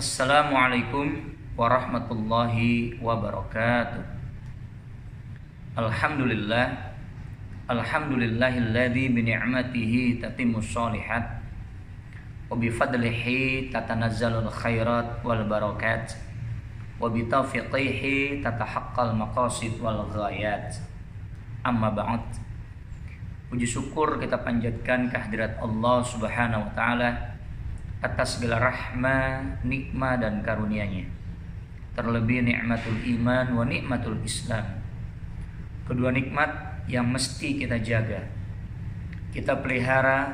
Assalamualaikum warahmatullahi wabarakatuh. Alhamdulillah, alhamdulillahilladzi bi ni'matihi tatimmus shalihat wa bi fadlihi tatanazzalul khairat wal barakat wa bi taufiqihi tatahaqqal maqasid wal ghayat. Amma ba'd. Puji syukur kita panjatkan kehadirat Allah Subhanahu wa taala atas segala rahmah, nikmat dan karunia-Nya. Terlebih nikmatul iman wa nikmatul Islam. Kedua nikmat yang mesti kita jaga, kita pelihara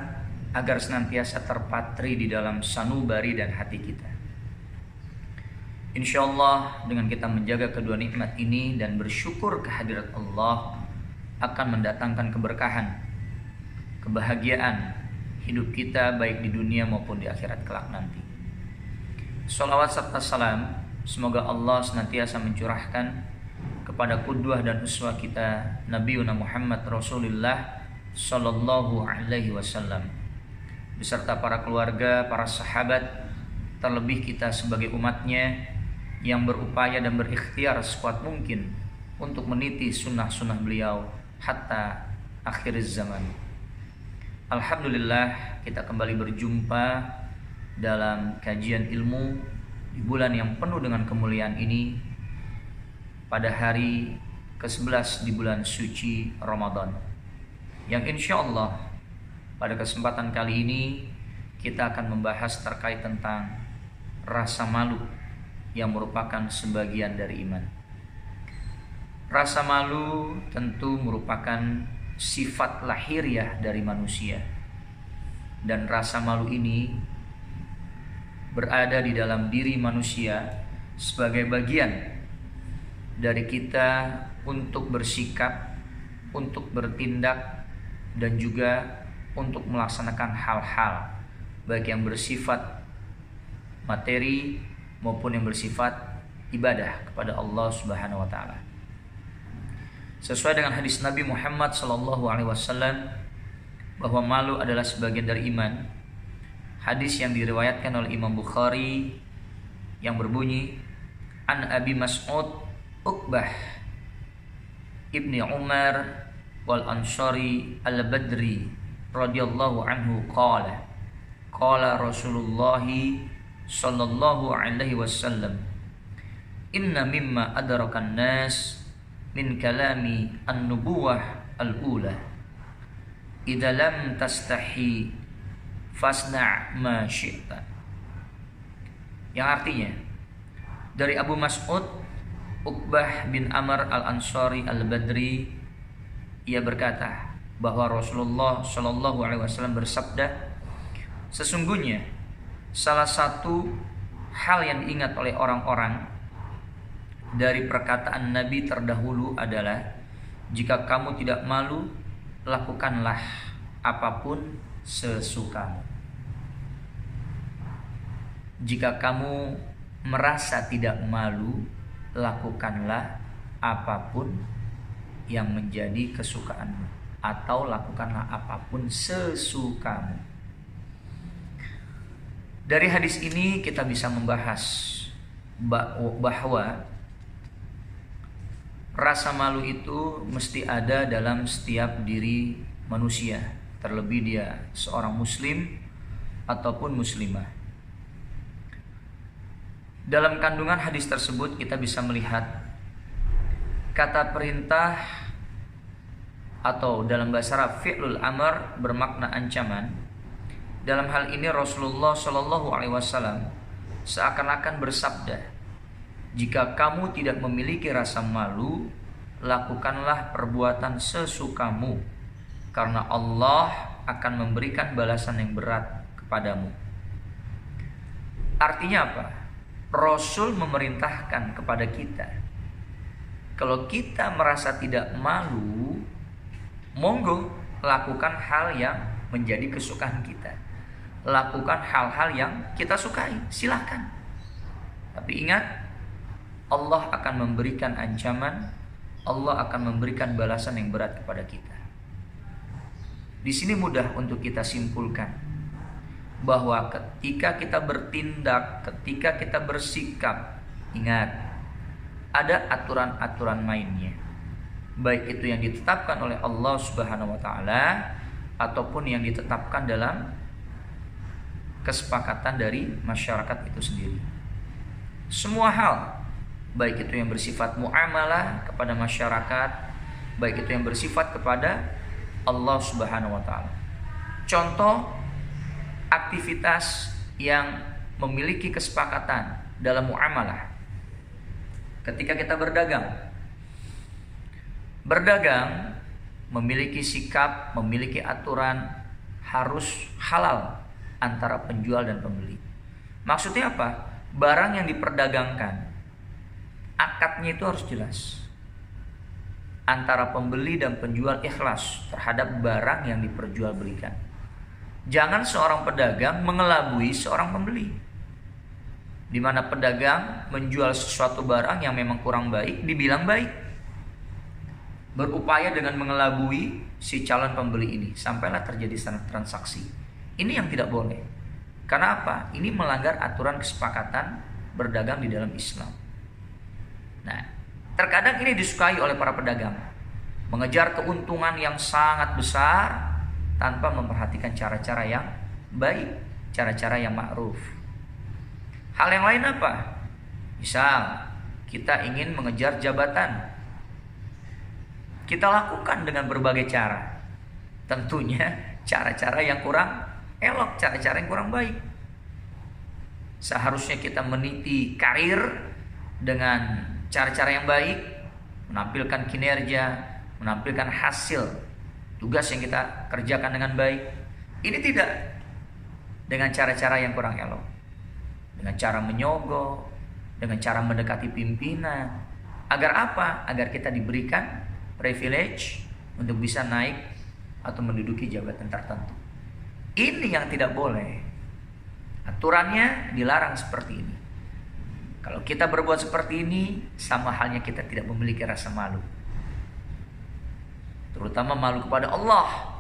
agar senantiasa terpatri di dalam sanubari dan hati kita. Insyaallah dengan kita menjaga kedua nikmat ini dan bersyukur kehadirat Allah akan mendatangkan keberkahan, kebahagiaan hidup kita baik di dunia maupun di akhirat kelak nanti. Shalawat serta salam semoga Allah senantiasa mencurahkan kepada qudwah dan uswah kita Nabiuna Muhammad Rasulullah sallallahu alaihi wasallam beserta para keluarga, para sahabat, terlebih kita sebagai umatnya yang berupaya dan berikhtiar sekuat mungkin untuk meniti sunnah-sunnah beliau hatta akhir zaman. Alhamdulillah kita kembali berjumpa dalam kajian ilmu di bulan yang penuh dengan kemuliaan ini pada hari ke-11 di bulan suci Ramadan, yang insya Allah pada kesempatan kali ini kita akan membahas terkait tentang rasa malu yang merupakan sebagian dari iman. Rasa malu tentu merupakan sifat lahiriah dari manusia, dan rasa malu ini berada di dalam diri manusia sebagai bagian dari kita untuk bersikap, untuk bertindak, dan juga untuk melaksanakan hal-hal baik yang bersifat materi maupun yang bersifat ibadah kepada Allah Subhanahu wa taala. Sesuai dengan hadis Nabi Muhammad SAW bahwa malu adalah sebagian dari iman. Hadis yang diriwayatkan oleh Imam Bukhari yang berbunyi, An Abi Mas'ud Uqbah Ibni Umar wal Ansari al-Badri radhiyallahu anhu qala Rasulullah sallallahu alaihi wasallam, inna mimma adrakan nas min kalami an-nubuwah al-ula idza lam tastahi fasna' ma syi'ta. Yang artinya dari Abu Mas'ud Uqbah bin Amr al-Ansari al-Badri, ia berkata bahwa Rasulullah Shallallahu alaihi wasallam bersabda, sesungguhnya salah satu hal yang diingat oleh orang-orang dari perkataan Nabi terdahulu adalah, jika kamu tidak malu, lakukanlah apapun sesukamu. Jika kamu merasa tidak malu, lakukanlah apapun yang menjadi kesukaanmu, atau lakukanlah apapun sesukamu. Dari hadis ini kita bisa membahas bahwa rasa malu itu mesti ada dalam setiap diri manusia, terlebih dia seorang muslim ataupun muslimah. Dalam kandungan hadis tersebut kita bisa melihat kata perintah atau dalam bahasa Arab fi'lul amr bermakna ancaman. Dalam hal ini Rasulullah Shallallahu alaihi wasallam seakan-akan bersabda, jika kamu tidak memiliki rasa malu, lakukanlah perbuatan sesukamu, karena Allah akan memberikan balasan yang berat kepadamu. Artinya apa? Rasul memerintahkan kepada kita, kalau kita merasa tidak malu, monggo lakukan hal yang menjadi kesukaan kita, lakukan hal-hal yang kita sukai, silakan. Tapi ingat, Allah akan memberikan ancaman, Allah akan memberikan balasan yang berat kepada kita. Di sini mudah untuk kita simpulkan bahwa ketika kita bertindak, ketika kita bersikap, ingat, ada aturan-aturan mainnya. Baik itu yang ditetapkan oleh Allah Subhanahu wa taala ataupun yang ditetapkan dalam kesepakatan dari masyarakat itu sendiri. Semua hal, baik itu yang bersifat muamalah kepada masyarakat, baik itu yang bersifat kepada Allah Subhanahu wa taala. Contoh aktivitas yang memiliki kesepakatan dalam muamalah. Ketika kita berdagang memiliki sikap, memiliki aturan, harus halal antara penjual dan pembeli. Maksudnya apa? Barang yang diperdagangkan, akadnya itu harus jelas. Antara pembeli dan penjual ikhlas terhadap barang yang diperjualbelikan. Jangan seorang pedagang mengelabui seorang pembeli, di mana pedagang menjual sesuatu barang yang memang kurang baik dibilang baik, berupaya dengan mengelabui si calon pembeli ini sampailah terjadi transaksi. Ini yang tidak boleh. Karena apa? Ini melanggar aturan kesepakatan berdagang di dalam Islam. Nah, terkadang ini disukai oleh para pedagang, mengejar keuntungan yang sangat besar tanpa memperhatikan cara-cara yang baik, cara-cara yang ma'ruf. Hal yang lain apa? Misal, kita ingin mengejar jabatan. Kita lakukan dengan berbagai cara. Tentunya cara-cara yang kurang elok, cara-cara yang kurang baik. Seharusnya kita meniti karir dengan cara-cara yang baik, menampilkan kinerja, menampilkan hasil tugas yang kita kerjakan dengan baik. Ini tidak, dengan cara-cara yang kurang elok, dengan cara menyogok, dengan cara mendekati pimpinan. Agar apa? Agar kita diberikan privilege untuk bisa naik atau menduduki jabatan tertentu. Ini yang tidak boleh. Aturannya dilarang seperti ini. Kalau kita berbuat seperti ini, sama halnya kita tidak memiliki rasa malu. Terutama malu kepada Allah.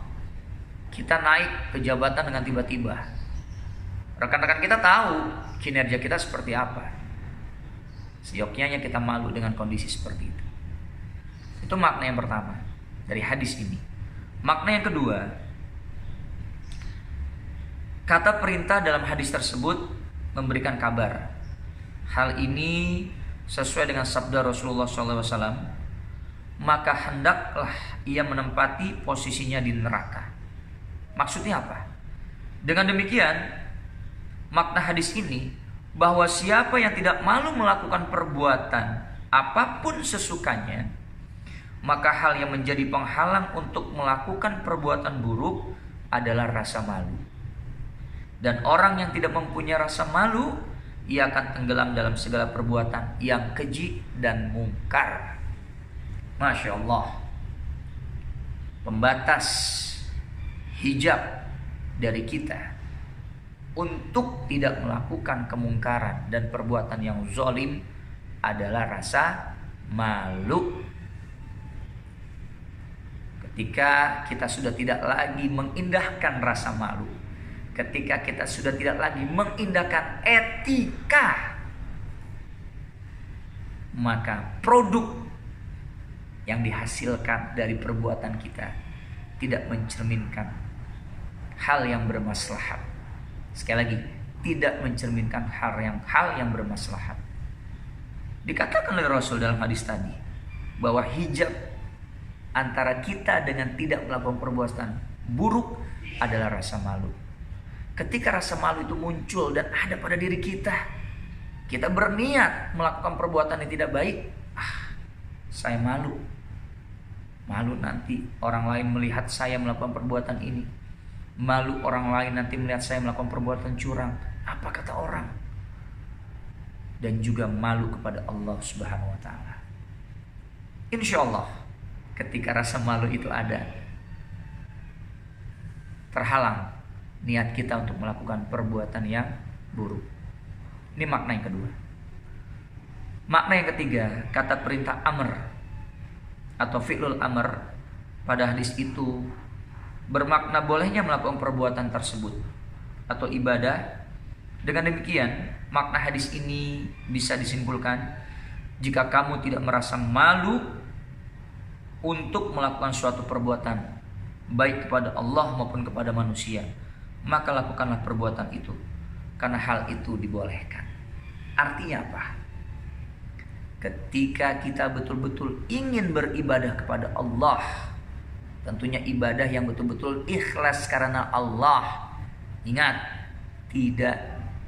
Kita naik ke jabatan dengan tiba-tiba. Rekan-rekan kita tahu kinerja kita seperti apa. Seyogyanya kita malu dengan kondisi seperti itu. Itu makna yang pertama dari hadis ini. Makna yang kedua, kata perintah dalam hadis tersebut memberikan kabar. Hal ini sesuai dengan sabda Rasulullah SAW. Maka hendaklah ia menempati posisinya di neraka. Maksudnya apa? Dengan demikian, makna hadis ini bahwa siapa yang tidak malu melakukan perbuatan apapun sesukanya, maka hal yang menjadi penghalang untuk melakukan perbuatan buruk adalah rasa malu. Dan orang yang tidak mempunyai rasa malu, ia akan tenggelam dalam segala perbuatan yang keji dan mungkar. Masya Allah. Pembatas hijab dari kita untuk tidak melakukan kemungkaran dan perbuatan yang zalim adalah rasa malu. Ketika kita sudah tidak lagi mengindahkan rasa malu, ketika kita sudah tidak lagi mengindahkan etika, maka produk yang dihasilkan dari perbuatan kita tidak mencerminkan hal yang bermaslahat. Sekali lagi, tidak mencerminkan hal yang bermaslahat. Dikatakan oleh Rasul dalam hadis tadi bahwa hijab antara kita dengan tidak melakukan perbuatan buruk adalah rasa malu. Ketika rasa malu itu muncul dan ada pada diri kita, kita berniat melakukan perbuatan yang tidak baik, saya malu. Malu nanti orang lain melihat saya melakukan perbuatan ini. Malu orang lain nanti melihat saya melakukan perbuatan curang. Apa kata orang? Dan juga malu kepada Allah Subhanahu wa taala. Insya Allah ketika rasa malu itu ada, terhalang niat kita untuk melakukan perbuatan yang buruk. Ini makna yang kedua. Makna yang ketiga, kata perintah amr atau fi'lul amr pada hadis itu bermakna bolehnya melakukan perbuatan tersebut atau ibadah. Dengan demikian, makna hadis ini bisa disimpulkan, jika kamu tidak merasa malu untuk melakukan suatu perbuatan, baik kepada Allah maupun kepada manusia, maka lakukanlah perbuatan itu, karena hal itu dibolehkan. Artinya apa? Ketika kita betul-betul ingin beribadah kepada Allah, tentunya ibadah yang betul-betul ikhlas karena Allah. Ingat, tidak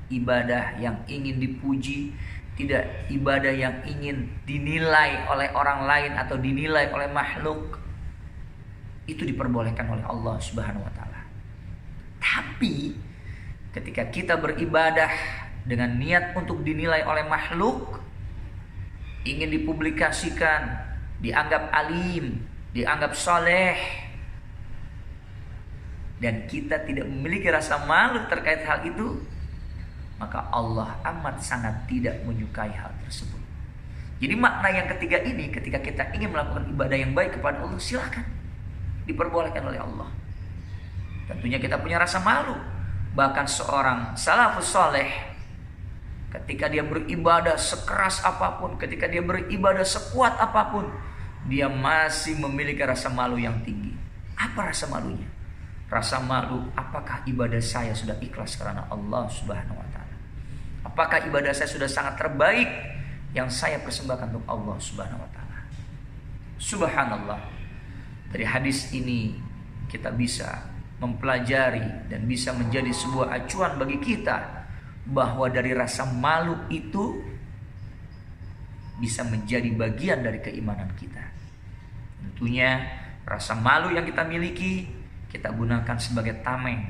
ibadah yang ingin dipuji, tidak ibadah yang ingin dinilai oleh orang lain atau dinilai oleh makhluk. Itu diperbolehkan oleh Allah Subhanahu wa taala. Tapi ketika kita beribadah dengan niat untuk dinilai oleh makhluk, ingin dipublikasikan, dianggap alim, dianggap soleh, dan kita tidak memiliki rasa malu terkait hal itu, maka Allah amat sangat tidak menyukai hal tersebut. Jadi makna yang ketiga ini, ketika kita ingin melakukan ibadah yang baik kepada Allah, silakan, diperbolehkan oleh Allah. Tentunya kita punya rasa malu. Bahkan seorang salafus soleh, ketika dia beribadah sekeras apapun, ketika dia beribadah sekuat apapun, dia masih memiliki rasa malu yang tinggi. Apa rasa malunya? Rasa malu, apakah ibadah saya sudah ikhlas karena Allah Subhanahu wa taala? Apakah ibadah saya sudah sangat terbaik yang saya persembahkan untuk Allah Subhanahu wa taala? Subhanallah. Dari hadis ini kita bisa mempelajari dan bisa menjadi sebuah acuan bagi kita bahwa dari rasa malu itu bisa menjadi bagian dari keimanan kita. Tentunya rasa malu yang kita miliki kita gunakan sebagai tameng,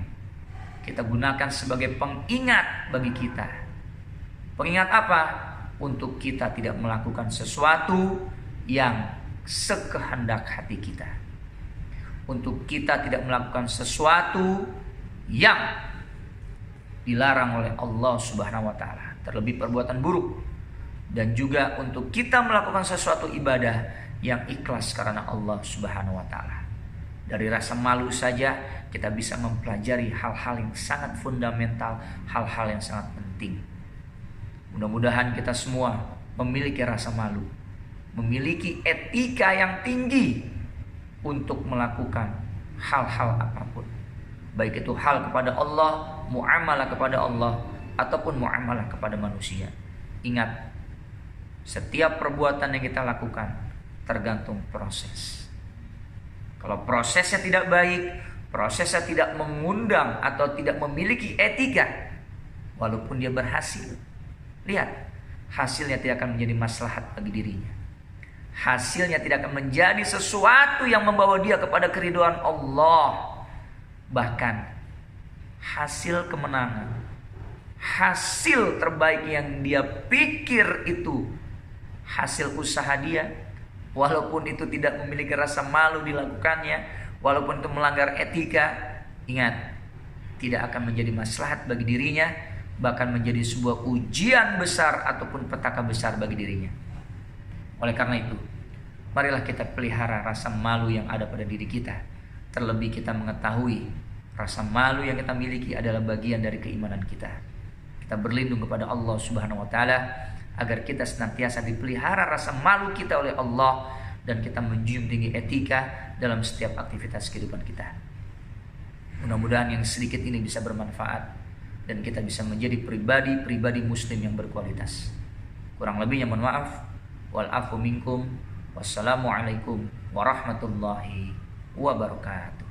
kita gunakan sebagai pengingat bagi kita. Pengingat apa? Untuk kita tidak melakukan sesuatu yang sekehendak hati kita, untuk kita tidak melakukan sesuatu yang dilarang oleh Allah Subhanahu wa taala, terlebih perbuatan buruk, dan juga untuk kita melakukan sesuatu ibadah yang ikhlas karena Allah Subhanahu wa taala. Dari rasa malu saja kita bisa mempelajari hal-hal yang sangat fundamental, hal-hal yang sangat penting. Mudah-mudahan kita semua memiliki rasa malu, memiliki etika yang tinggi untuk melakukan hal-hal apapun, baik itu hal kepada Allah, muamalah kepada Allah, ataupun muamalah kepada manusia. Ingat, setiap perbuatan yang kita lakukan tergantung proses. Kalau prosesnya tidak baik, prosesnya tidak mengundang atau tidak memiliki etika, walaupun dia berhasil, lihat, hasilnya tidak akan menjadi maslahat bagi dirinya. Hasilnya tidak akan menjadi sesuatu yang membawa dia kepada keridhaan Allah. Bahkan hasil kemenangan, hasil terbaik yang dia pikir itu hasil usaha dia, walaupun itu tidak memiliki rasa malu dilakukannya, walaupun itu melanggar etika, ingat, tidak akan menjadi maslahat bagi dirinya, bahkan menjadi sebuah ujian besar ataupun petaka besar bagi dirinya. Oleh karena itu, marilah kita pelihara rasa malu yang ada pada diri kita. Terlebih kita mengetahui rasa malu yang kita miliki adalah bagian dari keimanan kita. Kita berlindung kepada Allah Subhanahu wa taala agar kita senantiasa dipelihara rasa malu kita oleh Allah, dan kita menjunjung tinggi etika dalam setiap aktivitas kehidupan kita. Mudah-mudahan yang sedikit ini bisa bermanfaat dan kita bisa menjadi pribadi muslim yang berkualitas. Kurang lebihnya mohon maaf. Wal afu minkum. Wassalamualaikum warahmatullahi wabarakatuh.